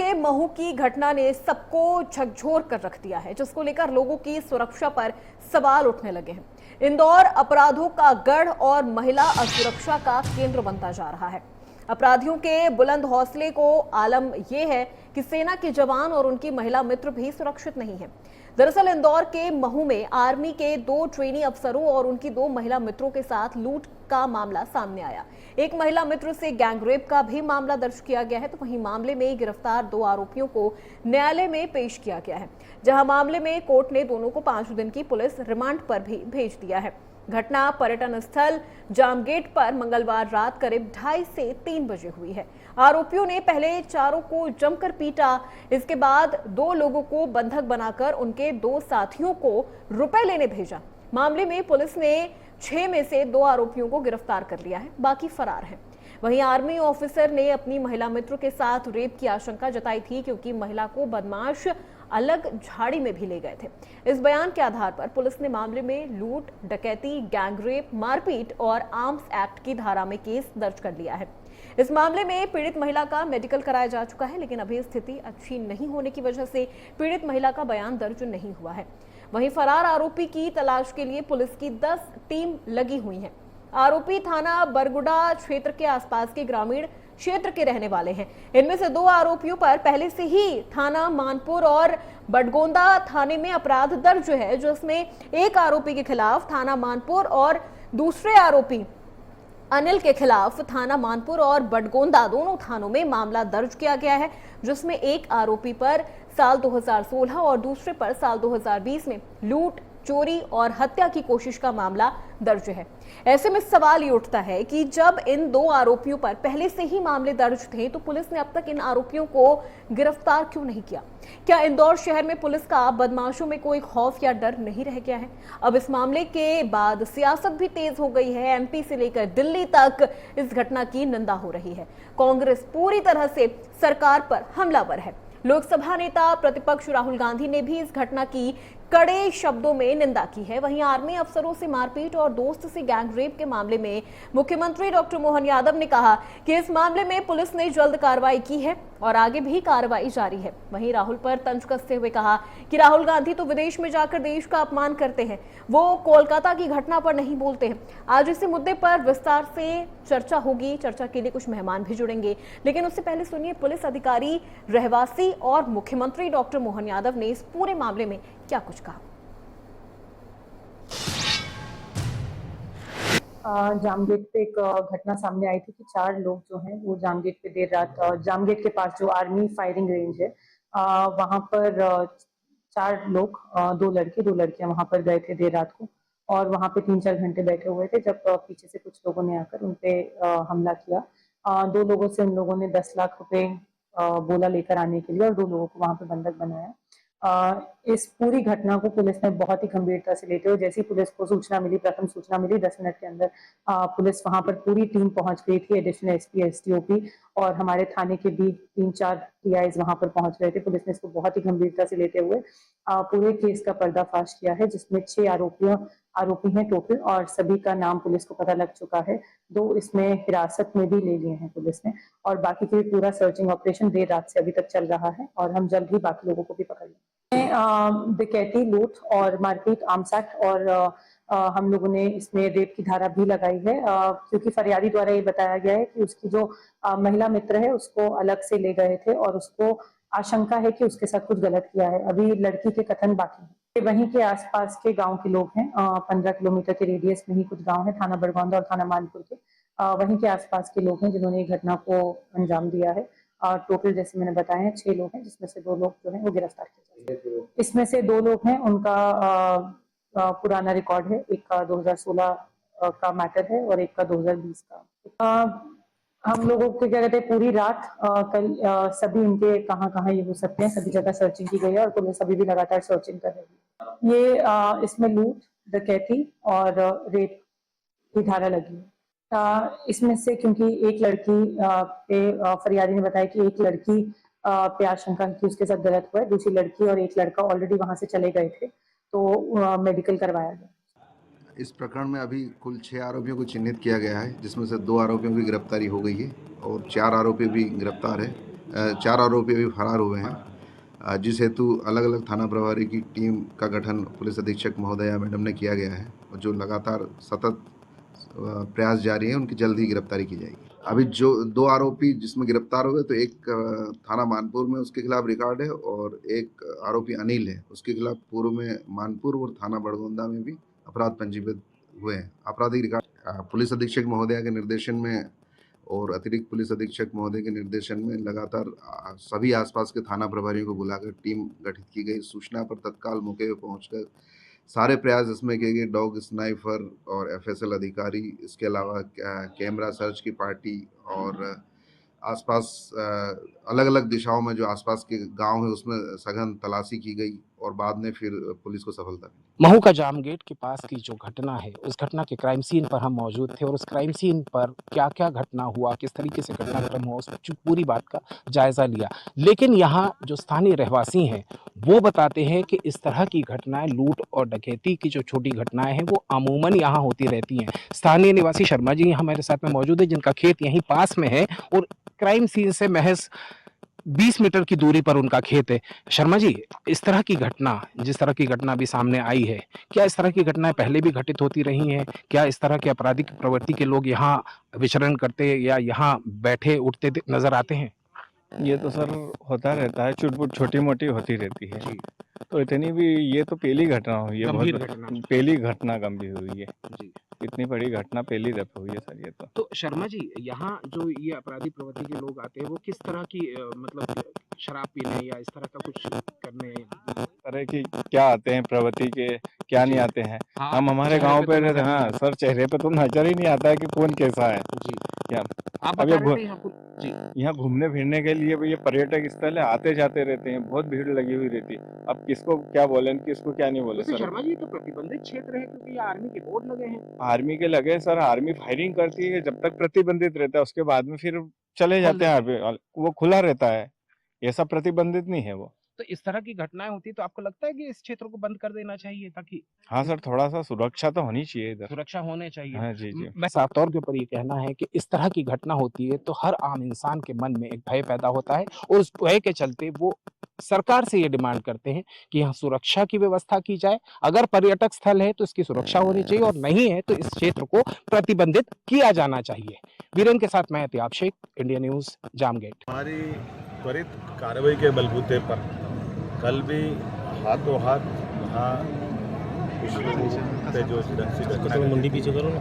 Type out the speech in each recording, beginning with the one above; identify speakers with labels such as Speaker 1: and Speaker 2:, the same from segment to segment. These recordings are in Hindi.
Speaker 1: के महू की घटना ने सबको झकझोर कर रख दिया है, जिसको लेकर लोगों की सुरक्षा पर सवाल उठने लगे हैं। इंदौर अपराधों का गढ़ और महिला असुरक्षा का केंद्र बनता जा रहा है। अपराधियों के बुलंद हौसले को आलम यह है कि सेना के जवान और उनकी महिला मित्र भी सुरक्षित नहीं है। दरअसल इंदौर के महू में आर्मी के 2 ट्रेनी अफसरों और उनकी 2 महिला मित्रों के साथ लूट का मामला सामने आया। एक महिला मित्र से गैंगरेप का भी मामला दर्ज किया गया है, तो वहीं मामले में गिरफ्तार 2 आरोपियों को न्यायालय में पेश किया गया है, जहां मामले में कोर्ट ने दोनों को 5 दिन की पुलिस रिमांड पर भी भेज दिया है। घटना पर्यटन स्थल जामगेट पर मंगलवार रात करीब 2:30 से 3 बजे हुई है। आरोपियों ने पहले चारों को जमकर पीटा, इसके बाद 2 लोगों को बंधक बनाकर उनके 2 साथियों को रुपए लेने भेजा। मामले में पुलिस ने 6 में से 2 आरोपियों को गिरफ्तार कर लिया है, बाकी फरार हैं। वहीं आर्मी ऑफिसर ने अपनी महिला मित्र के साथ रेप की आशंका जताई थी, क्योंकि महिला को बदमाश अलग झाड़ी में भी ले गए थे। इस बयान के आधार पर पुलिस ने मामले में लूट, डकैती, गैंगरेप, मारपीट और आर्म्स एक्ट की धारा में केस दर्ज कर लिया है। इस मामले में पीड़ित महिला का मेडिकल कराया जा चुका है, लेकिन अभी स्थिति अच्छी नहीं होने की वजह से पीड़ित महिला का बयान दर्ज नहीं हुआ है। वहीं फरार आरोपी की तलाश के लिए पुलिस की 10 टीम लगी हुई है। आरोपी थाना बरगुडा क्षेत्र के आसपास के ग्रामीण क्षेत्र के रहने वाले हैं। इनमें से 2 आरोपियों पर पहले से ही थाना मानपुर और बडगोंदा थाने में अपराध दर्ज है, जिसमें एक आरोपी के खिलाफ थाना मानपुर और दूसरे आरोपी अनिल के खिलाफ थाना मानपुर और बडगोंदा दोनों थानों में मामला दर्ज किया गया है, जिसमें एक आरोपी पर साल 2016 और दूसरे पर साल 2020 में लूट, चोरी और हत्या की कोशिश का मामला दर्ज है। ऐसे में सवाल ये उठता है कि जब इन 2 आरोपियों पर पहले से ही मामले दर्ज थे, तो पुलिस ने अब तक इन आरोपियों को गिरफ्तार क्यों नहीं किया? क्या इंदौर शहर में पुलिस का बदमाशों में कोई खौफ या डर नहीं रह गया है? अब इस मामले के बाद सियासत भी तेज हो गई है। एमपी से लेकर दिल्ली तक इस घटना की निंदा हो रही है। कांग्रेस पूरी तरह से सरकार पर हमलावर है। लोकसभा नेता प्रतिपक्ष राहुल गांधी ने भी इस घटना की कड़े शब्दों में निंदा की है। वहीं आर्मी अफसरों से मारपीट और दोस्त से गैंगरेप के मामले में मुख्यमंत्री डॉक्टर मोहन यादव ने कहा कि इस मामले में पुलिस ने जल्द कार्रवाई की है और आगे भी कार्रवाई जारी है। वहीं राहुल पर तंज कसते हुए कहा कि राहुल गांधी तो विदेश में जाकर देश का अपमान करते हैं, वो कोलकाता की घटना पर नहीं बोलते हैं। आज इसी मुद्दे पर विस्तार से चर्चा होगी। चर्चा के लिए कुछ मेहमान भी जुड़ेंगे, लेकिन उससे पहले सुनिए पुलिस अधिकारी, रहवासी और मुख्यमंत्री डॉक्टर मोहन यादव ने इस पूरे मामले में क्या कुछ कहा।
Speaker 2: जामगेट पे एक घटना सामने आई थी कि 4 लोग जो हैं वो जामगेट पे देर रात, जामगेट के पास जो आर्मी फायरिंग रेंज है वहां पर 4 लोग, 2 लड़के 2 लड़कियां वहां पर गए थे देर रात को, और वहां पे 3-4 घंटे बैठे हुए थे जब पीछे से कुछ लोगों ने आकर उनपे हमला किया। 2 लोगों से उन लोगों ने 10 लाख रुपए बोला लेकर आने के लिए, और 2 लोगों को वहां पे बंधक बनाया। इस पूरी घटना को पुलिस ने बहुत ही गंभीरता से लेते हुए, जैसी पुलिस को सूचना मिली, प्रथम सूचना मिली, 10 मिनट के अंदर पुलिस वहां पर पूरी टीम पहुंच गई थी। एडिशनल एसपी, एसडीओपी और हमारे थाने के भी 3-4 टीआईज वहां पर पहुंच गए थे। पुलिस ने इसको बहुत ही गंभीरता से लेते हुए पूरे केस का पर्दाफाश किया है, जिसमें 6 आरोपी हैं टोटल, और सभी का नाम पुलिस को पता लग चुका है। 2 इसमें हिरासत में भी ले लिए हैं पुलिस ने, और बाकी के पूरा सर्चिंग ऑपरेशन देर रात से अभी तक चल रहा है, और हम जल्द ही बाकी लोगों को भी पकड़ लेंगे। डकैती, लूट और मारपीट, आर्म्स एक्ट, और हम लोगों ने इसमें रेप की धारा भी लगाई है, क्योंकि फरियादी द्वारा ये बताया गया है कि उसकी जो महिला मित्र है उसको अलग से ले गए थे और उसको आशंका है कि उसके साथ कुछ गलत किया है। अभी लड़की के कथन बाकी है। वहीं के आसपास के गांव के लोग हैं, 15 किलोमीटर के रेडियस में ही कुछ गांव है, थाना बड़गौंदा और थाना मानपुर के, वहीं के आसपास के लोग हैं जिन्होंने घटना को अंजाम दिया है। टोटल जैसे मैंने बताया है 6 लोग हैं, जिसमें से 2 लोग जो हैं वो गिरफ्तार किए गए। इसमें से 2 लोग हैं, उनका पुराना रिकॉर्ड है, एक का 2016 का मैटर है और एक का 2020 का। हम लोगों को क्या कहते हैं, पूरी रात कल सभी इनके कहाँ ये हो सकते हैं, सभी जगह सर्चिंग की गई है, और पुलिस अभी भी लगातार सर्चिंग कर रही है। ये इसमें लूट, डकैती और रेप की धारा लगी है। इसमें से क्योंकि एक लड़की पे फरियादी ने बताया कि एक लड़की पे आशंका है कि उसके साथ गलत हुआ है, दूसरी लड़की और एक लड़का ऑलरेडी वहां से चले गए थे, तो मेडिकल करवाया गया।
Speaker 3: इस प्रकरण में अभी कुल 6 आरोपियों को चिन्हित किया गया है, जिसमें से 2 आरोपियों की गिरफ्तारी हो गई है और 4 आरोपी भी गिरफ्तार है। 4 आरोपी अभी फरार हुए हैं, जिस हेतु अलग अलग थाना प्रभारी की टीम का गठन पुलिस अधीक्षक महोदया मैडम ने किया गया है और जो लगातार सतत प्रयास जारी है, उनकी जल्द ही गिरफ्तारी की जाएगी। अभी जो 2 आरोपी जिसमें गिरफ्तार हुए, तो एक थाना मानपुर में उसके खिलाफ रिकॉर्ड है और एक आरोपी अनिल है, उसके खिलाफ पूर्व में मानपुर और थाना बड़गोंदा में भी अपराध पंजीबद्ध हुए हैं। आपराधिक रिकॉर्ड पुलिस अधीक्षक महोदया के निर्देशन में और अतिरिक्त पुलिस अधीक्षक महोदय के निर्देशन में लगातार सभी आसपास के थाना प्रभारियों को बुलाकर टीम गठित की गई। सूचना पर तत्काल मौके पर पहुंचकर सारे प्रयास इसमें किए गए। डॉग स्नाइपर और एफएसएल अधिकारी, इसके अलावा कैमरा सर्च की पार्टी और आसपास अलग अलग दिशाओं में जो आसपास के गांव है उसमें सघन तलाशी की गई और बाद में फिर पुलिस को सफलता मिली।
Speaker 4: महू का जाम गेट के पास की जो घटना है, उस घटना के क्राइम सीन पर हम मौजूद थे और उस क्राइम सीन पर क्या क्या घटना हुआ, किस तरीके से घटनाक्रम हुआ, उस पूरी बात का जायजा लिया। लेकिन यहाँ जो स्थानीय रहवासी हैं वो बताते हैं कि इस तरह की घटनाएं, लूट और डकैती की जो छोटी घटनाएं हैं वो अमूमन यहाँ होती रहती हैं। स्थानीय निवासी शर्मा जी हमारे साथ में मौजूद है, जिनका खेत यहीं पास में है और क्राइम सीन से महज 20 मीटर की दूरी पर उनका खेत है। शर्मा जी, इस तरह की घटना, जिस तरह की घटना अभी सामने आई है, क्या इस तरह की घटनाएं पहले भी घटित होती रही हैं? क्या इस तरह के आपराधिक प्रवृत्ति के लोग यहाँ विचरण करते या यहाँ बैठे उठते नजर आते हैं?
Speaker 5: ये तो सर होता रहता है, चुटपुट छोटी मोटी होती रहती है।
Speaker 4: जी।
Speaker 5: तो इतनी भी ये तो पहली घटना हुई है,
Speaker 4: गंभीर
Speaker 5: बहुत
Speaker 4: घटना।
Speaker 5: पहली घटना गंभीर हुई है।
Speaker 4: जी।
Speaker 5: इतनी बड़ी घटना पहली दफा हुई है सर ये तो।
Speaker 4: तो शर्मा जी, यहाँ जो ये अपराधी प्रवृत्ति के लोग आते हैं वो किस तरह की मतलब शराब पीने या इस तरह का कुछ करने?
Speaker 5: तरह की क्या आते हैं प्रवृत्ति के, क्या नहीं आते हैं।
Speaker 4: हाँ,
Speaker 5: हम हमारे
Speaker 4: चेहरे
Speaker 5: गांव
Speaker 4: पे
Speaker 5: पे
Speaker 4: तो
Speaker 5: रहते
Speaker 4: नजर
Speaker 5: हैं, हाँ
Speaker 4: नहीं
Speaker 5: सर, चेहरे पे तो नजर ही नहीं आता है कि कौन कैसा है।
Speaker 4: जी।
Speaker 5: क्या
Speaker 4: आप
Speaker 5: अब
Speaker 4: बता
Speaker 5: ये
Speaker 4: रहे थे यहाँ जी।
Speaker 5: यहाँ घूमने फिरने के लिए भी ये पर्यटक स्थल है, आते जाते रहते हैं, बहुत भीड़ लगी हुई रहती है। अब किसको क्या बोले, किसको क्या नहीं बोले
Speaker 4: वैसे
Speaker 5: सर।
Speaker 4: शर्मा जी, तो प्रतिबंधित क्षेत्र है क्योंकि ये आर्मी के बोर्ड लगे हैं।
Speaker 5: आर्मी के लगे सर, आर्मी फायरिंग करती है जब तक प्रतिबंधित रहता है, उसके बाद में फिर चले जाते हैं। आर्मी वो खुला रहता है, ये सब प्रतिबंधित नहीं है वो।
Speaker 4: तो इस तरह की घटनाएं होती है तो आपको लगता है कि इस क्षेत्र को बंद कर देना चाहिए ताकि
Speaker 5: हाँ सर, थोड़ा सा सुरक्षा तो होनी चाहिए इधर।
Speaker 4: सुरक्षा होने चाहिए?
Speaker 5: हाँ जी जी।
Speaker 4: मैं साफ तौर के ऊपर ये कहना है कि इस तरह की घटना होती है तो हर आम इंसान के मन में एक भय पैदा होता है और उस भय के चलते वो सरकार से ये डिमांड करते हैं कि यहाँ सुरक्षा की व्यवस्था की जाए। अगर पर्यटक स्थल है तो इसकी सुरक्षा होनी चाहिए और नहीं है तो इस क्षेत्र को प्रतिबंधित किया जाना चाहिए। वीरेन के साथ मैं अतियाब शेख, इंडिया न्यूज, जामगेट।
Speaker 6: हमारी त्वरित कार्रवाई के बलबूते पर कल भी हाथों हाथ वहाँ कुछ लोगों पे जो
Speaker 7: मंडी पीछे करो ना,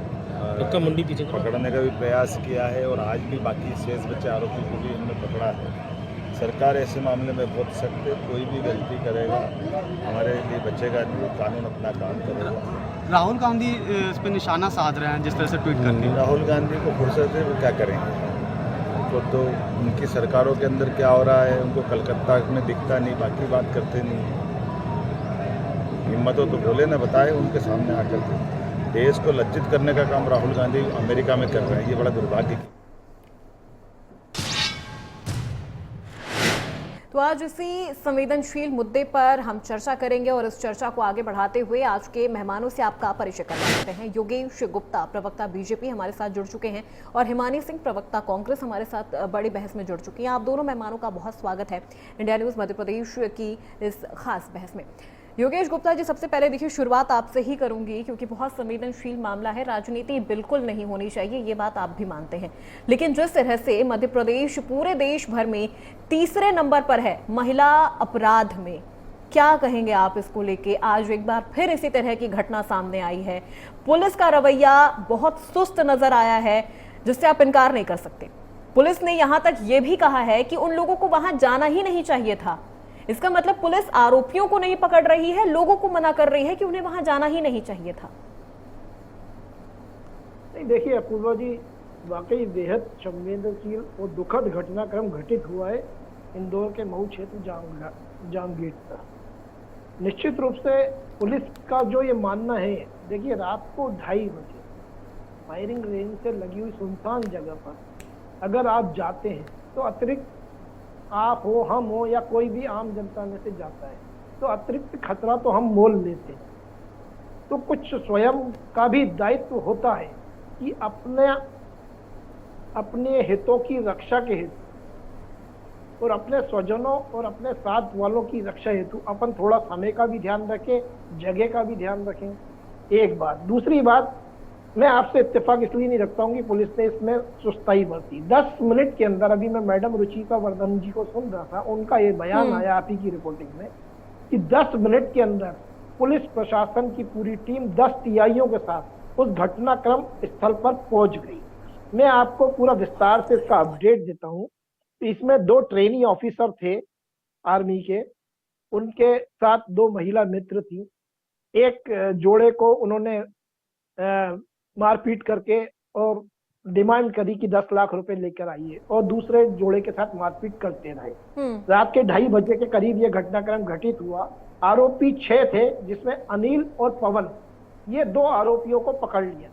Speaker 7: पक्का मंडी पीछे करो।
Speaker 6: पकड़ने का भी प्रयास किया है और आज भी बाकी शेष बचे आरोपी को भी हमने पकड़ा है। सरकार ऐसे मामले में बहुत सख्त है, कोई भी गलती करेगा हमारे लिए बचेगा नहीं, कानून अपना काम करेगा।
Speaker 7: राहुल गांधी इस पर निशाना साध रहे हैं जिस तरह से ट्वीट करके।
Speaker 6: राहुल गांधी को फुर्सत है, वो क्या करेंगे? उनको तो उनकी सरकारों के अंदर क्या हो रहा है उनको कलकत्ता में दिखता नहीं, बाकी बात करते नहीं। हिम्मत हो तो बोले ना, बताए उनके सामने आकर के। देश को लज्जित करने का काम राहुल गांधी अमेरिका में कर रहे हैं, ये बड़ा दुर्भाग्य की।
Speaker 1: तो आज इसी संवेदनशील मुद्दे पर हम चर्चा करेंगे और इस चर्चा को आगे बढ़ाते हुए आज के मेहमानों से आपका परिचय करवा देते हैं। योगेश गुप्ता, प्रवक्ता बीजेपी, हमारे साथ जुड़ चुके हैं और हिमानी सिंह, प्रवक्ता कांग्रेस, हमारे साथ बड़ी बहस में जुड़ चुकी हैं। आप दोनों मेहमानों का बहुत स्वागत है इंडिया न्यूज मध्य प्रदेश की इस खास बहस में। योगेश गुप्ता जी, सबसे पहले देखिए शुरुआत आपसे ही करूंगी क्योंकि बहुत संवेदनशील मामला है। राजनीति बिल्कुल नहीं होनी चाहिए, ये बात आप भी मानते हैं, लेकिन जिस तरह से मध्य प्रदेश पूरे देश भर में तीसरे नंबर पर है महिला अपराध में, क्या कहेंगे आप इसको लेके? आज एक बार फिर इसी तरह की घटना सामने आई है। पुलिस का रवैया बहुत सुस्त नजर आया है, जिससे आप इनकार नहीं कर सकते। पुलिस ने यहां तक ये भी कहा है कि उन लोगों को वहां जाना ही नहीं चाहिए था। इसका मतलब पुलिस आरोपियों को नहीं पकड़ रही है, लोगों को मना कर रही है कि उन्हें वहां जाना ही नहीं चाहिए था।
Speaker 8: नहीं, देखिए अपूर्वा जी, वाकई बेहद संवेदनशील और दुखद घटनाक्रम घटित हुआ है इंदौर के महू क्षेत्र जामगेट का। निश्चित रूप से पुलिस का जो ये मानना है, देखिए रात को 2:30 बजे फायरिंग रेंज से लगी हुई सुनसान जगह पर अगर आप जाते हैं तो अतिरिक्त आप हो, हम हो या कोई भी आम जनता में से जाता है तो अतिरिक्त खतरा तो हम मोल लेते हैं। तो कुछ स्वयं का भी दायित्व होता है कि अपने हितों की रक्षा के हेतु और अपने स्वजनों और अपने साथ वालों की रक्षा हेतु अपन थोड़ा समय का भी ध्यान रखें, जगह का भी ध्यान रखें। एक बात। दूसरी बात, मैं आपसे इत्तेफाक इसलिए नहीं रखता हूँ कि पुलिस ने इसमें सुस्ताई बरती। 10 मिनट के अंदर, अभी मैं मैडम रुचिका वर्धन जी को सुन रहा था, उनका ये बयान आया आप ही की रिपोर्टिंग में कि 10 मिनट के अंदर पुलिस प्रशासन की पूरी टीम 10 टीआईओ के साथ उस घटनाक्रम स्थल पर पहुंच गई। मैं आपको पूरा विस्तार से इसका अपडेट देता हूँ। इसमें 2 ट्रेनी ऑफिसर थे आर्मी के, उनके साथ 2 महिला मित्र थी। एक जोड़े को उन्होंने मारपीट करके और डिमांड करी कि 10 लाख रुपए लेकर आइए, और दूसरे जोड़े के साथ मारपीट करते रहे। रात के 2:30 बजे के करीब ये घटनाक्रम घटित हुआ। आरोपी 6 थे, जिसमें अनिल और पवन, ये 2 आरोपियों को पकड़ लिया।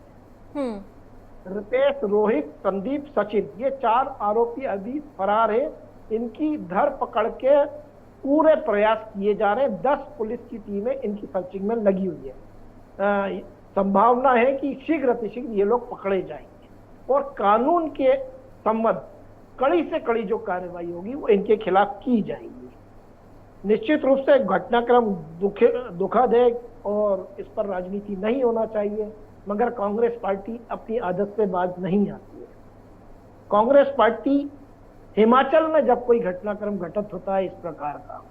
Speaker 8: रितेश, रोहित, संदीप, सचिन, ये 4 आरोपी अभी फरार है। इनकी धरपकड़ के पूरे प्रयास किए जा रहे हैं। 10 पुलिस की टीमें इनकी सर्चिंग में लगी हुई है। संभावना है कि शीघ्र अतिशीघ्र ये लोग पकड़े जाएंगे और कानून के संबंध कड़ी से कड़ी जो कार्रवाई होगी वो इनके खिलाफ की जाएगी। निश्चित रूप से घटनाक्रम दुखद है और इस पर राजनीति नहीं होना चाहिए, मगर कांग्रेस पार्टी अपनी आदत से बाज नहीं आती है। कांग्रेस पार्टी हिमाचल में जब कोई घटनाक्रम घटित होता है इस प्रकार का,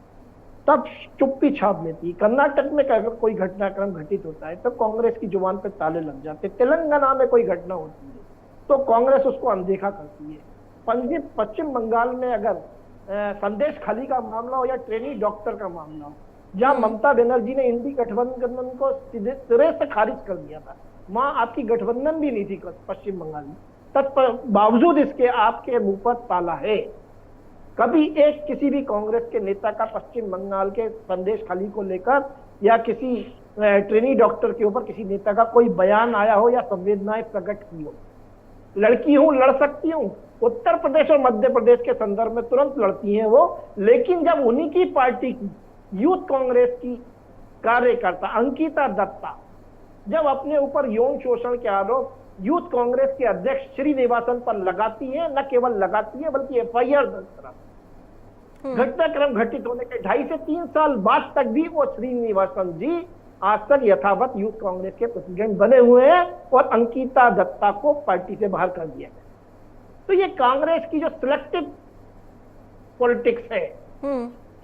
Speaker 8: तब चुप्पी छाप लेती है। कर्नाटक में अगर कोई घटनाक्रम घटित होता है तो कांग्रेस की जुबान पर ताले लग जाते। तेलंगाना में कोई घटना होती है तो कांग्रेस उसको अनदेखा करती है। पश्चिम बंगाल में अगर संदेश खाली का मामला हो या ट्रेनी डॉक्टर का मामला हो, जहां ममता बनर्जी ने इंडी गठबंधन को सिरे से खारिज कर दिया था, मां आपकी गठबंधन भी नहीं थी पश्चिम बंगाल में, बावजूद इसके आपके मुंह पर ताला है। कभी एक किसी भी कांग्रेस के नेता का पश्चिम बंगाल के संदेश खाली को लेकर या किसी ट्रेनी डॉक्टर के ऊपर किसी नेता का कोई बयान आया हो या संवेदनाएं प्रकट की हो? लड़की हूं, लड़ सकती हूं। उत्तर प्रदेश और मध्य प्रदेश के संदर्भ में तुरंत लड़ती हैं वो, लेकिन जब उन्हीं की पार्टी की यूथ कांग्रेस की कार्यकर्ता अंकिता दत्ता जब अपने ऊपर यौन शोषण के आरोप यूथ कांग्रेस के अध्यक्ष श्रीनिवासन पर लगाती है, न केवल लगाती है बल्कि एफआईआर दर्ज कराती है। घटनाक्रम घटित होने के 2.5 से 3 साल बाद तक भी वो श्रीनिवासन जी आज तक यथावत यूथ कांग्रेस के प्रेसिडेंट बने हुए हैं और अंकिता दत्ता को पार्टी से बाहर कर दिया गया। तो ये कांग्रेस की जो सिलेक्टिव पॉलिटिक्स है,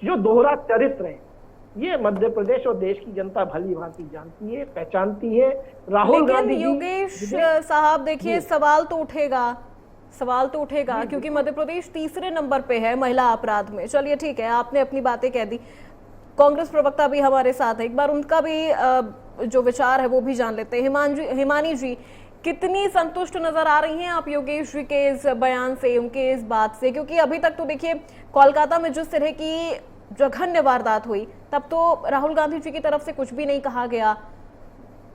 Speaker 8: जो दोहरा चरित्र है, ये मध्य प्रदेश और देश की जनता भली भांति जानती है, पहचानती है। राहुल गांधी जी,
Speaker 1: योगेश साहब देखिए, सवाल तो उठेगा क्योंकि मध्य प्रदेश तीसरे नंबर पे है महिला अपराध में। चलिए ठीक है, आपने अपनी बातें कह दी। कांग्रेस प्रवक्ता भी हमारे साथ है, एक बार उनका भी जो विचार है वो भी जान लेते हैं। हिमानी जी, कितनी संतुष्ट नजर आ रही हैं आप योगेश जी के इस बयान से, उनके इस बात से? क्योंकि अभी तक तो देखिए कोलकाता में जिस तरह की जघन्य वारदात हुई तब तो राहुल गांधी जी की तरफ से कुछ भी नहीं कहा गया,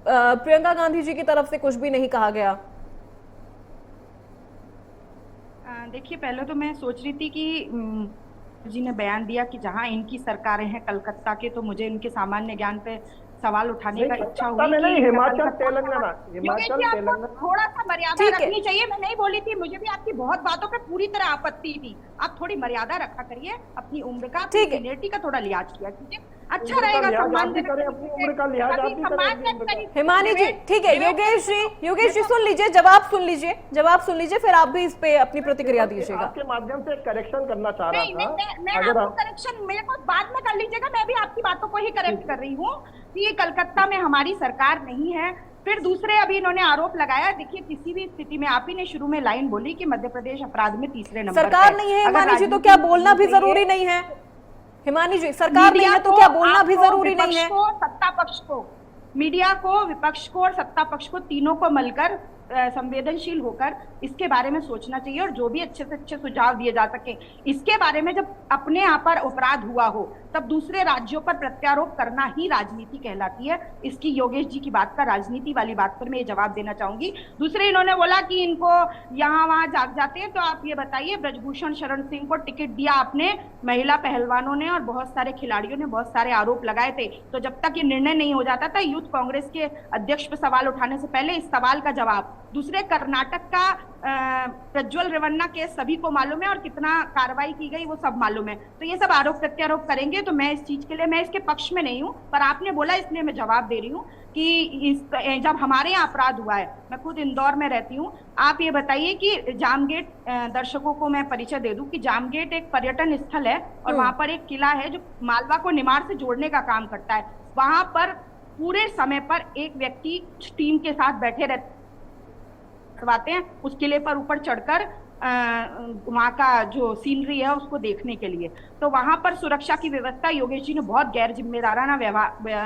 Speaker 1: प्रियंका गांधी जी की तरफ से कुछ भी नहीं कहा गया।
Speaker 9: देखिए, पहले तो मैं सोच रही थी कि जी ने बयान दिया कि जहां इनकी सरकारें हैं कलकत्ता के, तो मुझे इनके सामान्य ज्ञान पे सवाल उठाने का इच्छा हुई
Speaker 8: नहीं, हिमाचल तेलंगाना
Speaker 9: थोड़ा सा मर्यादा रखनी चाहिए। मैं नहीं बोली थी, मुझे भी आपकी बहुत बातों पे पूरी तरह आपत्ति थी। आप थोड़ी मर्यादा रखा करिए, अपनी उम्र का, अपनी सीनियरिटी का थोड़ा लिहाज किया कीजिए, अच्छा रहेगा। सम्मान अपनी उम्र का लिहाज।
Speaker 1: हिमानी जी ठीक है, योगेश जी सुन लीजिए, जवाब सुन लीजिए, फिर आप भी इस पे अपनी प्रतिक्रिया दीजिएगा।
Speaker 8: आपके माध्यम से करेक्शन करना चाह रहा था।
Speaker 9: मैं आपको करेक्शन मेरे को बाद में कर लीजिएगा, मैं भी आपकी बातों को ही करेक्ट कर रही हूँ कि ये कलकत्ता में हमारी सरकार नहीं है। फिर दूसरे अभी इन्होंने आरोप लगाया, देखिए किसी भी स्थिति में, आप ही ने शुरू में लाइन बोली कि मध्य प्रदेश अपराध में तीसरे नंबर
Speaker 1: सरकार नहीं है हिमानी जी, तो क्या बोलना भी जरूरी नहीं है? हिमानी जी, सरकार नहीं है तो क्या बोलना भी जरूरी नहीं है?
Speaker 9: सत्ता पक्ष को, मीडिया को, विपक्ष को और सत्ता पक्ष को, तीनों को मिलकर संवेदनशील होकर इसके बारे में सोचना चाहिए और जो भी अच्छे से अच्छे सुझाव दिए जा सके इसके बारे में। जब अपने यहाँ पर अपराध हुआ हो तब दूसरे राज्यों पर प्रत्यारोप करना ही राजनीति कहलाती है। इसकी योगेश जी की बात का, राजनीति वाली बात पर मैं ये जवाब देना चाहूंगी। दूसरे, इन्होंने बोला कि इनको यहाँ वहां जाग जाते हैं, तो आप ये बताइए, ब्रजभूषण शरण सिंह को टिकट दिया आपने, महिला पहलवानों ने और बहुत सारे खिलाड़ियों ने बहुत सारे आरोप लगाए थे, तो जब तक ये निर्णय नहीं हो जाता था यूथ कांग्रेस के अध्यक्ष पर सवाल उठाने से पहले इस सवाल का जवाब। दूसरे, कर्नाटक का प्रज्वल रेवन्ना केस सभी को मालूम है और कितना कार्रवाई की गई वो सब मालूम है। तो ये सब आरोप प्रत्यारोप करेंगे तो मैं इस चीज के लिए, मैं इसके पक्ष में नहीं हूँ, पर आपने बोला इसलिए मैं जवाब दे रही हूँ कि जब हमारे यहाँ अपराध हुआ है, मैं खुद इंदौर में रहती हूँ, आप ये बताइए कि जामगेट, दर्शकों को मैं परिचय दे दूं कि जामगेट एक पर्यटन स्थल है और वहां पर एक किला है जो मालवा को निमाड़ से जोड़ने का काम करता है। वहां पर पूरे समय पर एक व्यक्ति टीम के साथ बैठे रहते हैं उस किले पर ऊपर चढ़कर वहां का जो सीनरी है उसको देखने के लिए। तो वहां पर सुरक्षा की व्यवस्था, योगेश जी ने बहुत गैर जिम्मेदाराना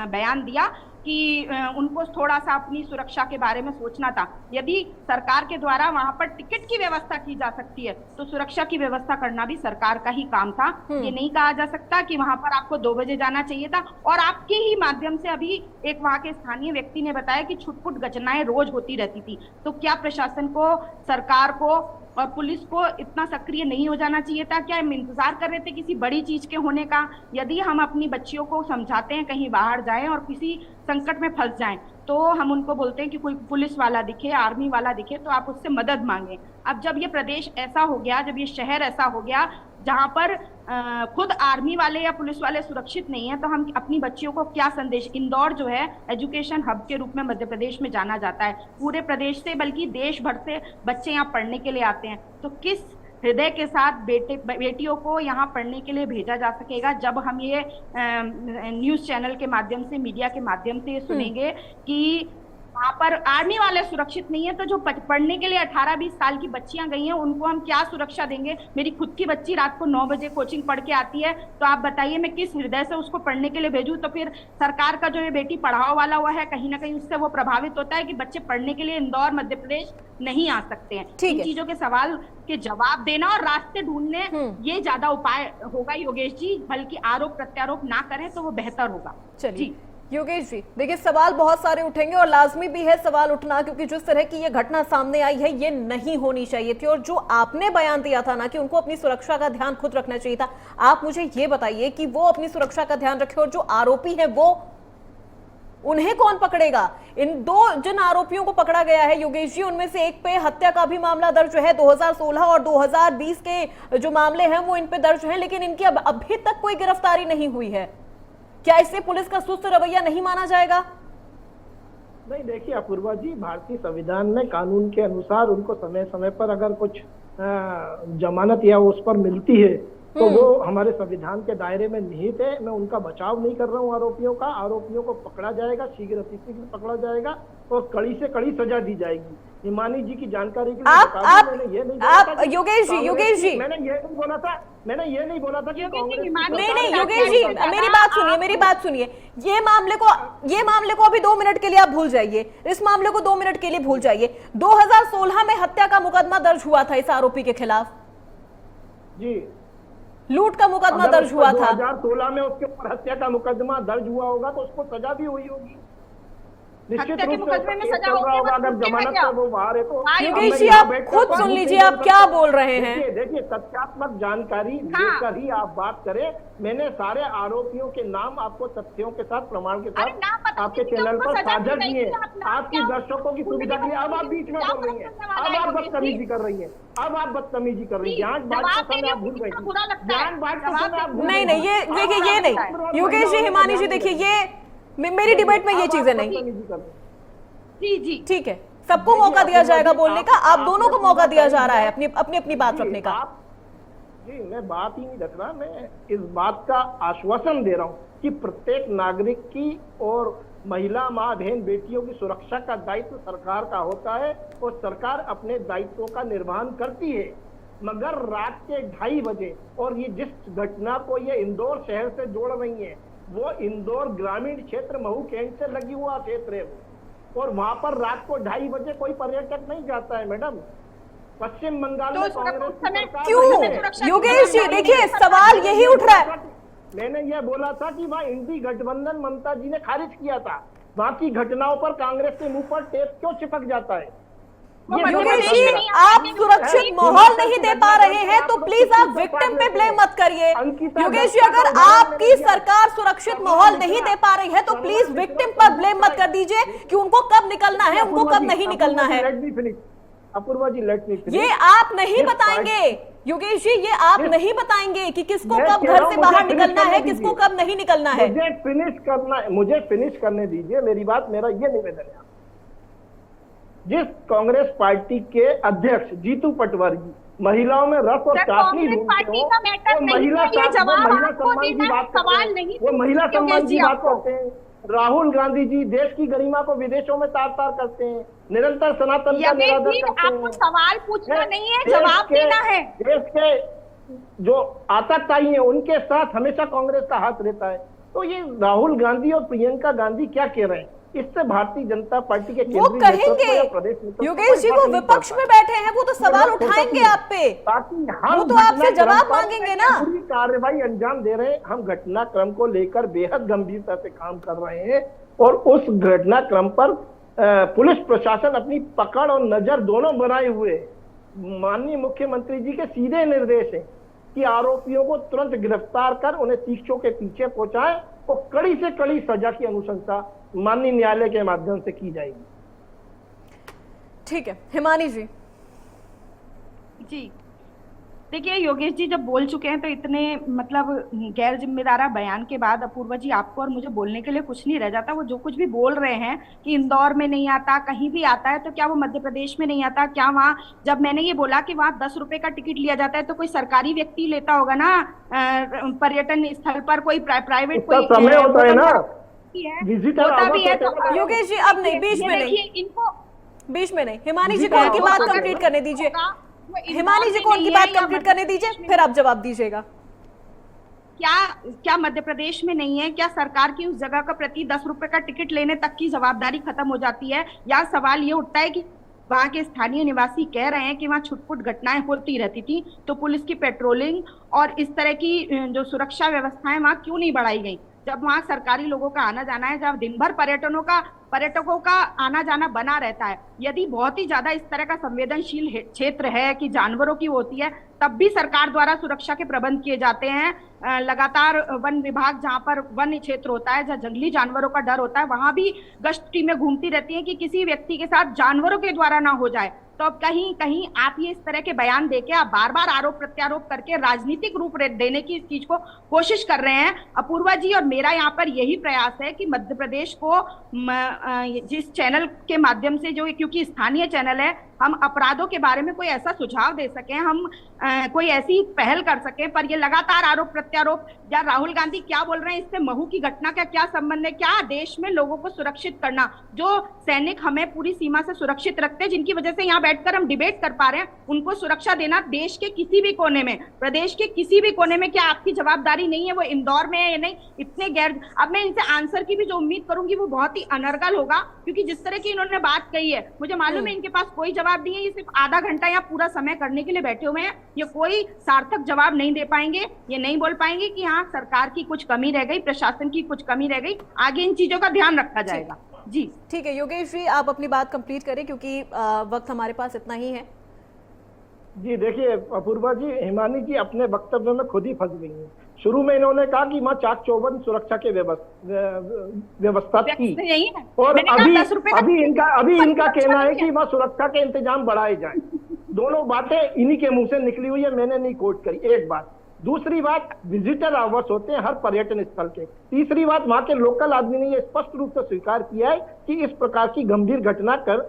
Speaker 9: बयान दिया कि उनको थोड़ा सा अपनी सुरक्षा के बारे में सोचना था। यदि सरकार के द्वारा वहां पर टिकट की व्यवस्था की जा सकती है तो सुरक्षा की व्यवस्था करना भी सरकार का ही काम था। ये नहीं कहा जा सकता कि वहां पर आपको 2 बजे जाना चाहिए था। और आपके ही माध्यम से अभी एक वहां के स्थानीय व्यक्ति ने बताया कि छुटपुट घटनाएं रोज होती रहती थी। तो क्या प्रशासन को, सरकार को और पुलिस को इतना सक्रिय नहीं हो जाना चाहिए था? क्या हम इंतजार कर रहे थे किसी बड़ी चीज के होने का? यदि हम अपनी बच्चियों को समझाते हैं कहीं बाहर जाएं और किसी संकट में फंस जाएं तो हम उनको बोलते हैं कि कोई पुलिस वाला दिखे, आर्मी वाला दिखे तो आप उससे मदद मांगे। अब जब ये प्रदेश ऐसा हो गया, जब ये शहर ऐसा हो गया जहां पर खुद आर्मी वाले या पुलिस वाले सुरक्षित नहीं है, तो हम अपनी बच्चियों को क्या संदेश? इंदौर जो है एजुकेशन हब के रूप में मध्य प्रदेश में जाना जाता है, पूरे प्रदेश से बल्कि देश भर से बच्चे यहाँ पढ़ने के लिए आते हैं। तो किस हृदय के साथ बेटियों को यहाँ पढ़ने के लिए भेजा जा सकेगा जब हम ये न्यूज चैनल के माध्यम से, मीडिया के माध्यम से ये सुनेंगे कि वहां पर आर्मी वाले सुरक्षित नहीं है? तो जो पढ़ने के लिए 18-20 साल की बच्चियां गई हैं उनको हम क्या सुरक्षा देंगे? मेरी खुद की बच्ची रात को 9 बजे कोचिंग पढ़ के आती है, तो आप बताइए मैं किस हृदय से उसको पढ़ने के लिए भेजूं? तो फिर सरकार का जो ये बेटी पढ़ाओ वाला हुआ है, कहीं ना कहीं उससे वो प्रभावित होता है कि बच्चे पढ़ने के लिए इंदौर, मध्य प्रदेश नहीं आ सकते हैं। इन चीजों के सवाल के जवाब देना और रास्ते ढूंढने, ये ज्यादा उपाय होगा योगेश जी, बल्कि आरोप प्रत्यारोप ना करें तो वो बेहतर होगा।
Speaker 1: चलिए योगेश जी, देखिए सवाल बहुत सारे उठेंगे और लाजमी भी है सवाल उठना, क्योंकि जिस तरह की ये घटना सामने आई है ये नहीं होनी चाहिए थी। और जो आपने बयान दिया था ना कि उनको अपनी सुरक्षा का ध्यान खुद रखना चाहिए था, आप मुझे ये बताइए कि वो अपनी सुरक्षा का ध्यान रखे और जो आरोपी है वो, उन्हें कौन पकड़ेगा? जिन आरोपियों को पकड़ा गया है योगेश जी, उनमें से एक पे हत्या का भी मामला दर्ज है, 2016 और 2020 के जो मामले हैं वो इन पे दर्ज हैं, लेकिन इनकी अभी तक कोई गिरफ्तारी नहीं हुई है। क्या इससे पुलिस का सुस्त रवैया नहीं माना जाएगा?
Speaker 8: नहीं, देखिए अपूर्वा जी, भारतीय संविधान में कानून के अनुसार उनको समय समय पर अगर कुछ जमानत या उस पर मिलती है तो वो हमारे संविधान के दायरे में निहित है। मैं उनका बचाव नहीं कर रहा हूँ आरोपियों का। आरोपियों को पकड़ा जाएगा, शीघ्र अतिशीघ्र पकड़ा जाएगा और कड़ी से कड़ी सजा दी जाएगी। हिमानी जी की जानकारी के लिए मैंने ये नहीं बोला था
Speaker 1: योगेश जी
Speaker 8: मैंने ये नहीं बोला था कि
Speaker 1: नहीं योगेश जी, मेरी बात सुनिए। ये मामले को अभी 2 मिनट के लिए आप भूल जाइए, इस मामले को 2 मिनट के लिए भूल जाइए। 2016 में हत्या का मुकदमा दर्ज हुआ था इस आरोपी के खिलाफ
Speaker 8: जी,
Speaker 1: लूट का मुकदमा दर्ज हुआ था।
Speaker 8: 2016 में उसके ऊपर हत्या का मुकदमा दर्ज हुआ होगा तो उसको सजा भी हुई होगी। निश्चित रूप से अगर जमानत पर वो बाहर है तो
Speaker 1: योगेश जी आप खुद सुन लीजिए आप क्या बोल रहे हैं।
Speaker 8: देखिए तथ्यात्मक जानकारी लेकर ही आप बात करें। मैंने सारे आरोपियों के नाम आपको तथ्यों के साथ, प्रमाण के साथ आपके चैनल पर साझा किए, आपकी दर्शकों की सुविधा के लिए। अब आप बीच में बोल रही हैं, अब आप बदतमीजी कर रही हैं, ज्ञान बात को समय आप भूल गई, ज्ञान बात को समय आप भूल गई।
Speaker 1: नहीं, ये देखिए, ये नहीं योगेश जी, हिमानी जी, देखिए ये मेरी डिबेट में ये चीजें नहीं।
Speaker 9: जी
Speaker 1: ठीक है, सबको मौका दिया जाएगा बोलने का, आप दोनों को मौका दिया जा रहा है अपनी बात रखने का।
Speaker 8: जी मैं बात ही नहीं रख रहा, मैं इस बात का आश्वासन दे रहा हूँ कि प्रत्येक नागरिक की और महिला, माँ, बहन, बेटियों की सुरक्षा का दायित्व सरकार का होता है और सरकार अपने दायित्वों का निर्वहन करती है। मगर रात के 2:30 बजे, और ये जिस घटना को ये इंदौर शहर से जोड़ रही है वो इंदौर ग्रामीण क्षेत्र महू कैंट से लगी हुआ क्षेत्र है, और वहां पर रात को 2:30 बजे कोई पर्यटक नहीं जाता है मैडम। पश्चिम बंगाल में कांग्रेस की सरकार
Speaker 1: क्यों योगेश जी, देखिए सवाल यही उठ रहा है।
Speaker 8: मैंने ये बोला था कि वहाँ इंडी गठबंधन ममता जी ने खारिज किया था। बाकी घटनाओं पर कांग्रेस के मुंह पर टेप क्यों चिपक जाता है?
Speaker 1: योगेश जी आप सुरक्षित माहौल नहीं दे पा रहे हैं तो प्लीज आप विक्टिम पे ब्लेम मत करिए। योगेश जी अगर आपकी सरकार सुरक्षित माहौल नहीं दे पा रही है तो प्लीज विक्टिम पर ब्लेम मत कर दीजिए कि उनको कब निकलना है, उनको कब नहीं निकलना है।
Speaker 8: अपूर्वा जी लेट मी
Speaker 1: ये आप नहीं बताएंगे योगेश जी, ये आप नहीं बताएंगे कि किसको कब घर से बाहर निकलना है, किसको कब नहीं निकलना है।
Speaker 8: मुझे फिनिश करने दीजिए मेरी बात। मेरा ये निवेदन है, जिस कांग्रेस पार्टी के अध्यक्ष जीतू पटवारी महिलाओं में रस और चाशनी ढूंढते हो, वो महिला सम्मान की बात करते हैं। राहुल गांधी जी देश की गरिमा को विदेशों में तार तार करते हैं, निरंतर सनातन का निरादर करते हैं।
Speaker 9: आपको सवाल पूछना नहीं है, जवाब देना है।
Speaker 8: देश के जो आतताई हैं उनके साथ हमेशा कांग्रेस का हाथ रहता है। तो ये राहुल गांधी और प्रियंका गांधी क्या कह रहे हैं, इससे भारतीय जनता पार्टी के
Speaker 1: वो कहेंगे योगेश जी, वो विपक्ष में बैठे हैं, वो तो सवाल उठाएंगे आप पे,
Speaker 8: ताकि
Speaker 1: वो तो आपसे जवाब मांगेंगे ना।
Speaker 8: पूरी कार्रवाई अंजाम दे रहे हैं। हम घटनाक्रम को लेकर बेहद गंभीरता से काम कर रहे हैं और उस घटनाक्रम पर पुलिस प्रशासन अपनी पकड़ और नजर दोनों बनाए हुए। माननीय मुख्यमंत्री जी के सीधे निर्देश है कि आरोपियों को तुरंत गिरफ्तार कर उन्हें शिक्षों के पीछे पहुंचाएं और कड़ी से कड़ी सजा की अनुशंसा माननीय न्यायालय के माध्यम से की जाएगी।
Speaker 1: ठीक है, हिमानी जी।
Speaker 9: जी देखिए, योगेश जी जब बोल चुके हैं तो इतने मतलब गैर जिम्मेदारा बयान के बाद अपूर्वा जी आपको और मुझे बोलने के लिए कुछ नहीं रह जाता। वो जो कुछ भी बोल रहे हैं कि इंदौर में नहीं आता, कहीं भी आता है, तो क्या वो मध्य प्रदेश में नहीं आता? क्या वहाँ, जब मैंने ये बोला कि वहाँ 10 रुपए का टिकट लिया जाता है, तो कोई सरकारी व्यक्ति लेता होगा ना पर्यटन स्थल पर, कोई प्राइवेट कोई
Speaker 8: समय होता है ना,
Speaker 9: होता भी है। तो
Speaker 1: योगेश जी अब नहीं, बीच में नहीं,
Speaker 9: इनको
Speaker 1: बीच में नहीं। हिमानी जी को उनकी बात कंप्लीट करने दीजिए, हिमानी जी को उनकी बात कंप्लीट करने दीजिए, फिर आप जवाब दीजिएगा।
Speaker 9: क्या मध्य प्रदेश में नहीं है? क्या सरकार की उस जगह का प्रति 10 रुपए का टिकट लेने तक की जवाबदारी खत्म हो जाती है? या सवाल ये उठता है कि वहां के स्थानीय निवासी कह रहे हैं कि वहां छुटपुट घटनाएं होती रहती थी, तो पुलिस की पेट्रोलिंग और इस तरह की जो सुरक्षा व्यवस्थाएं वहां क्यों नहीं बढ़ाई गई? जब वहां सरकारी लोगों का आना जाना है, जब दिन भर पर्यटकों का आना जाना बना रहता है, यदि बहुत ही ज्यादा इस तरह का संवेदनशील क्षेत्र है कि जानवरों की होती है, तब भी सरकार द्वारा सुरक्षा के प्रबंध किए जाते हैं। लगातार वन विभाग जहां पर वन क्षेत्र होता है, जहां जंगली जानवरों का डर होता है, वहां भी गश्त टीमें घूमती रहती हैं कि किसी व्यक्ति के साथ जानवरों के द्वारा ना हो जाए। तो अब कहीं कहीं आप ये इस तरह के बयान देके आप बार बार आरोप प्रत्यारोप करके राजनीतिक रूप देने की इस चीज को कोशिश कर रहे हैं अपूर्वा जी। और मेरा यहाँ पर यही प्रयास है कि मध्य प्रदेश को जिस चैनल के माध्यम से, जो क्योंकि स्थानीय चैनल है, हम अपराधों के बारे में कोई ऐसा सुझाव दे सकें, हम कोई ऐसी पहल कर सकें। पर ये लगातार आरोप प्रत्यारोप, या राहुल गांधी क्या बोल रहे हैं, इससे महू की घटना का क्या संबंध है? क्या देश में लोगों को सुरक्षित करना, जो सैनिक हमें पूरी सीमा से सुरक्षित रखते हैं, जिनकी वजह से यहाँ बैठकर हम डिबेट कर पा रहे हैं, उनको सुरक्षा देना देश के किसी भी कोने में, प्रदेश के किसी भी कोने में, क्या आपकी जवाबदारी नहीं है? वो इंदौर में है या नहीं? इतने गैर, अब मैं इनसे आंसर की भी जो उम्मीद करूंगी वो बहुत ही अनर्गल होगा, क्योंकि जिस तरह की इन्होंने बात कही है, मुझे मालूम है इनके पास कोई जवाब नहीं है। ये सिर्फ आधा घंटा या पूरा समय करने के लिए बैठे हुए हैं। ये कोई सार्थक जवाब नहीं दे पाएंगे। ये नहीं बोल पाएंगे कि हाँ सरकार की कुछ कमी रह गई, प्रशासन की कुछ कमी रह गई। आगे इन चीजों का ध्यान रखा जाएगा। जी
Speaker 1: ठीक है योगेश जी, आप अपनी बात कंप्लीट करें क्योंकि वक्त हमारे पास इतना ही है।
Speaker 8: जी देखिए अपूर्वा जी, हिमानी जी अपने वक्तव्य में खुद ही फंस गई हैं। शुरू में इन्होंने कहा कि मां चाक चौबंद सुरक्षा के व्यवस्था थी, और अभी इनका कहना है कि वहां सुरक्षा के इंतजाम बढ़ाए जाएं। दोनों बातें इन्हीं के मुंह से निकली हुई है, मैंने नहीं कोट करी। एक बात। दूसरी बात, विजिटर आवर्स होते हैं हर पर्यटन स्थल के। तीसरी बात, वहां के लोकल आदमी ने यह स्पष्ट रूप से स्वीकार किया है कि इस प्रकार की गंभीर घटनाक्रम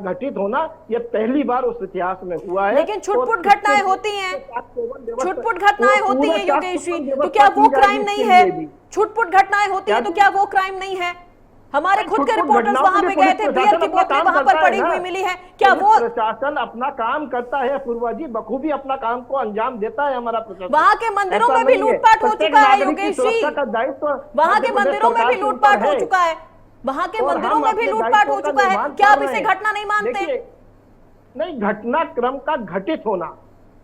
Speaker 8: घटित होना यह पहली बार उस इतिहास में हुआ है।
Speaker 1: लेकिन छुटपुट घटनाएं होती हैं, छुटपुट घटनाएं होती हैं योगेश जी, तो क्या वो क्राइम नहीं है? छुटपुट घटनाएं होती है तो क्या वो क्राइम नहीं है? हमारे खुद के रिपोर्टर्स वहां पे गए थे, बियर की बोतलें वहां पर पड़ी हुई मिली है, क्या वो?
Speaker 8: प्रशासन अपना काम करता है पूर्वा जी, बखूबी अपना काम को अंजाम देता है हमारा प्रशासन।
Speaker 1: वहां के मंदिरों में भी लूटपाट हो चुका है योगेश जी, वहां के मंदिरों में भी लूटपाट हो चुका है, वहां के मंदिरों में भी लूटपाट हो चुका है। क्या आप इसे घटना नहीं मानते?
Speaker 8: नहीं, घटनाक्रम का घटित होना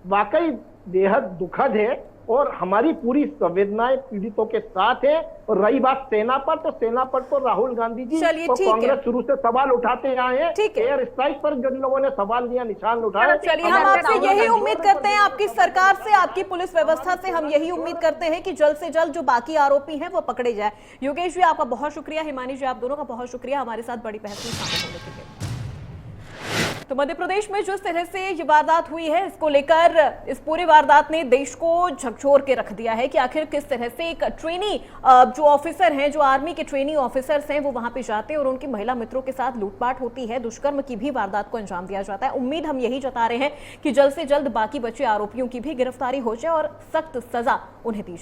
Speaker 8: वाकई बेहद दुखद है और हमारी पूरी संवेदनाएं पीड़ितों के साथ है। और रही बात सेना पर, तो सेना पर तो राहुल गांधी जी और कांग्रेस शुरू से सवाल उठाते आए हैं। एयर स्ट्राइक पर जिन लोगों ने सवाल दिया, निशान उठाया।
Speaker 1: चलिए, हम आपसे यही उम्मीद करते हैं, आपकी सरकार से, आपकी पुलिस व्यवस्था से हम यही उम्मीद करते हैं कि जल्द से जल्द जो बाकी आरोपी हैं वो पकड़े जाए। योगेश जी आपका बहुत शुक्रिया, हिमानी जी आप दोनों का बहुत शुक्रिया हमारे साथ बड़ी बहस में शामिल होने के लिए। तो मध्य प्रदेश में जिस तरह से ये वारदात हुई है, इसको लेकर इस पूरी वारदात ने देश को झकझोर के रख दिया है कि आखिर किस तरह से एक ट्रेनी जो ऑफिसर हैं, जो आर्मी के ट्रेनी ऑफिसर्स हैं, वो वहां पे जाते हैं और उनकी महिला मित्रों के साथ लूटपाट होती है, दुष्कर्म की भी वारदात को अंजाम दिया जाता है। उम्मीद हम यही जता रहे हैं कि जल्द से जल्द बाकी बचे आरोपियों की भी गिरफ्तारी हो जाए और सख्त सजा उन्हें दी जाए।